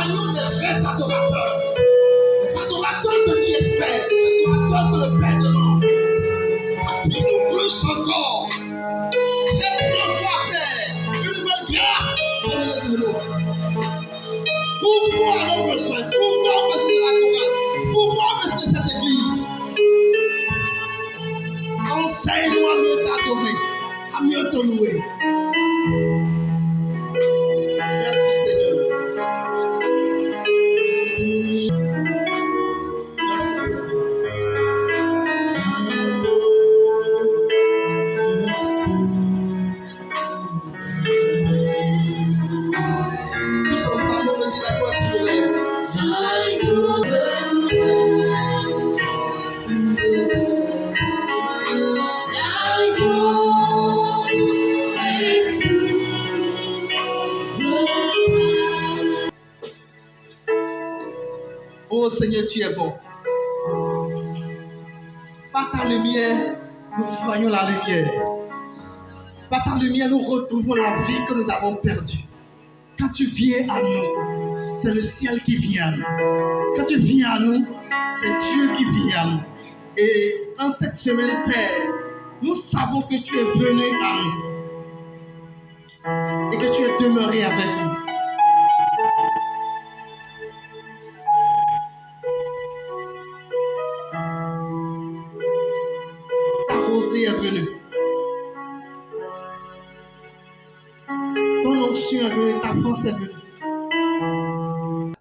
soyons des vrais adorateurs. Les adorateurs que tu espères, les adorateurs que le Père demande. Attire-nous plus encore. Fais pleuvoir, Père, une nouvelle grâce dans le milieu de nous. Pouvoir à nos besoins, pouvoir au besoin de la chorale, pouvoir au besoin de cette église. Enseigne-nous à mieux t'adorer, à mieux te louer. Merci Seigneur. Tous ensemble, on dit la gloire sur le Oh Seigneur, tu es bon. Par ta lumière, nous voyons la lumière. Par ta lumière, nous retrouvons la vie que nous avons perdue. Quand tu viens à nous, c'est le ciel qui vient à nous. Quand tu viens à nous, c'est Dieu qui vient à nous. Et en cette semaine, Père, nous savons que tu es venu à nous. Et que tu es demeuré avec nous. Ta rosée est venue. Ton onction est venue, ta force est venue.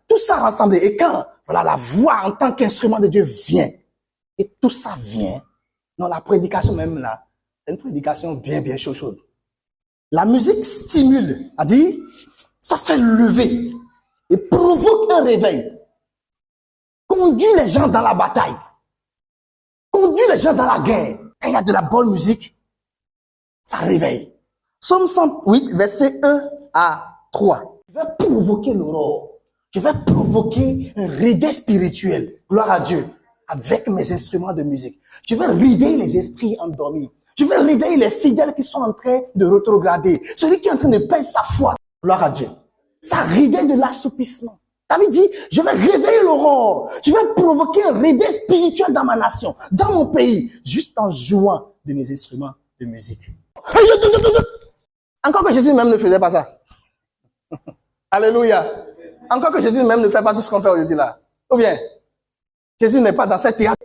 Tout ça rassemblé. Et quand voilà, la voix en tant qu'instrument de Dieu vient, et tout ça vient, dans la prédication même là, c'est une prédication bien chaude. La musique stimule, c'est-à-dire, ça fait lever et provoque un réveil. Conduit les gens dans la bataille. Conduit les gens dans la guerre. Quand il y a de la bonne musique, ça réveille. Psaume 108, verset 1 à 3. Je vais provoquer l'aurore. Je vais provoquer un réveil spirituel. Gloire à Dieu. Avec mes instruments de musique. Je vais réveiller les esprits endormis. Je vais réveiller les fidèles qui sont en train de rétrograder. Celui qui est en train de perdre sa foi. Gloire à Dieu. Ça réveille de l'assoupissement. David dit, je vais réveiller l'aurore. Je vais provoquer un réveil spirituel dans ma nation, dans mon pays, juste en jouant de mes instruments de musique. Encore que Jésus même ne faisait pas ça. Alléluia. Encore que Jésus même ne fait pas tout ce qu'on fait aujourd'hui là. Ou bien, Jésus n'est pas dans cette théâtre.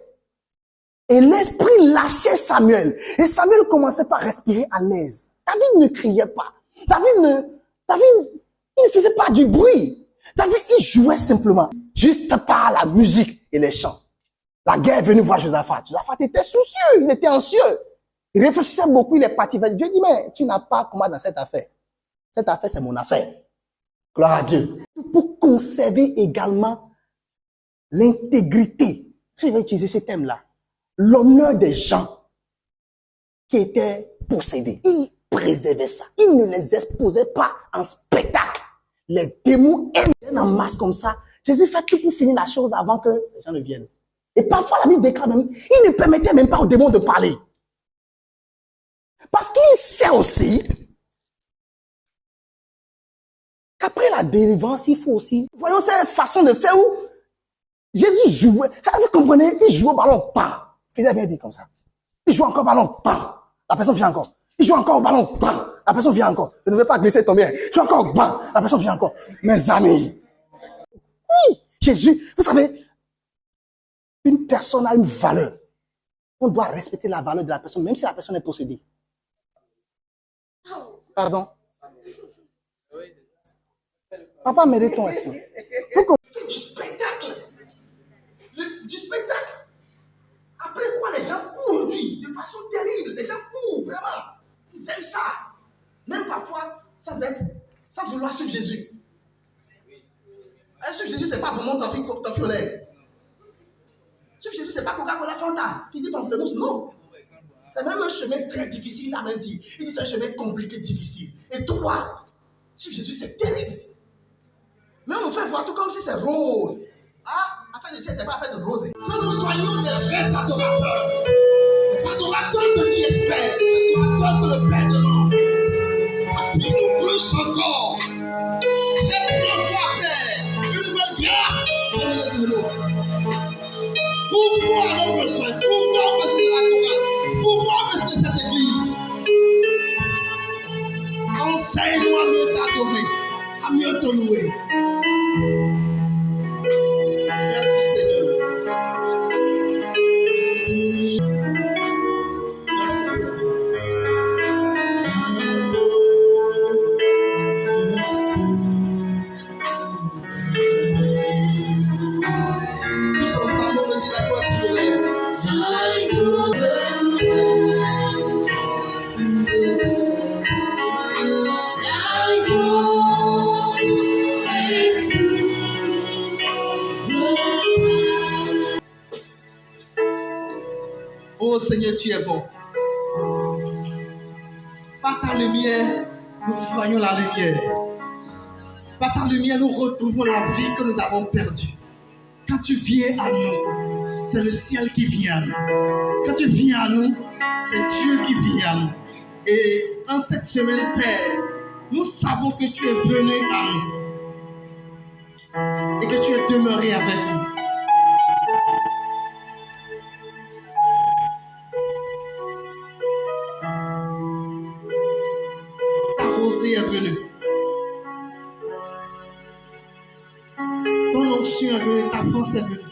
Et l'esprit lâchait Samuel. Et Samuel commençait par respirer à l'aise. David ne criait pas. David il ne faisait pas du bruit. David, il jouait simplement. Juste par la musique et les chants. La guerre est venue voir Josaphat. Josaphat était soucieux, il était anxieux. Il réfléchissait beaucoup, il est parti vers Dieu. Dieu dit, mais tu n'as pas comment dans cette affaire. Cette affaire, c'est mon affaire. Gloire à Dieu. Pour conserver également l'intégrité. Si je vais utiliser ce thème-là, l'honneur des gens qui étaient possédés. Il préservait ça. Il ne les exposait pas en spectacle. Les démons aiment en masse comme ça. Jésus fait tout pour finir la chose avant que les gens ne viennent. Et parfois, la Bible déclare même, il ne permettait même pas aux démons de parler. Parce qu'il sait aussi qu'après la délivrance, il faut aussi... Voyons cette façon de faire où Jésus jouait. Vous comprenez? Il joue au ballon, pam. Fidèle vient dire comme ça. Il joue encore au ballon, pam. La personne vient encore. Il joue encore au ballon, pam. La personne vient encore. Je ne veux pas glisser ton bien. Il joue encore, bam. La personne vient encore. Mes amis. Oui, Jésus, vous savez, une personne a une valeur. On doit respecter la valeur de la personne, même si la personne est possédée. Pardon? Papa, mérite-t-on ainsi? Faut qu'on fait du spectacle. Du spectacle. Après quoi, les gens courent aujourd'hui de façon terrible. Les gens courent, vraiment. Ils aiment ça. Même parfois, sans vouloir suivre Jésus. Suivre Jésus, c'est pas vraiment ton violet. Suivre Jésus, c'est pas Coca-Cola Fanta. Tu dis pamplemousse, non. C'est même un chemin très difficile, il a même dit. Il dit c'est un chemin compliqué, difficile. Et toi, suivre Jésus, c'est terrible. Mais on nous fait voir tout comme si c'est rose. Ah, affaire de ciel, c'est pas affaire de rose. Que nous soyons des vrais adorateurs. Des adorateurs que tu espères. Des adorateurs que le Père demande. Attire-nous plus encore. Fais pleuvoir, Père, une Enseigne-nous à mieux t'adorer, à mieux te louer. Merci Seigneur. Merci Seigneur. Tous ensemble, on me dit la voix sur l'oreille. Oh Seigneur, tu es bon. Par ta lumière, nous voyons la lumière. Par ta lumière, nous retrouvons la vie que nous avons perdue. Quand tu viens à nous, c'est le ciel qui vient à nous. Quand tu viens à nous, c'est Dieu qui vient à nous. Et en cette semaine, Père, nous savons que tu es venu à nous et que tu es demeuré avec nous. Ta rosée est venue. Ton onction est venue, ta force est venue.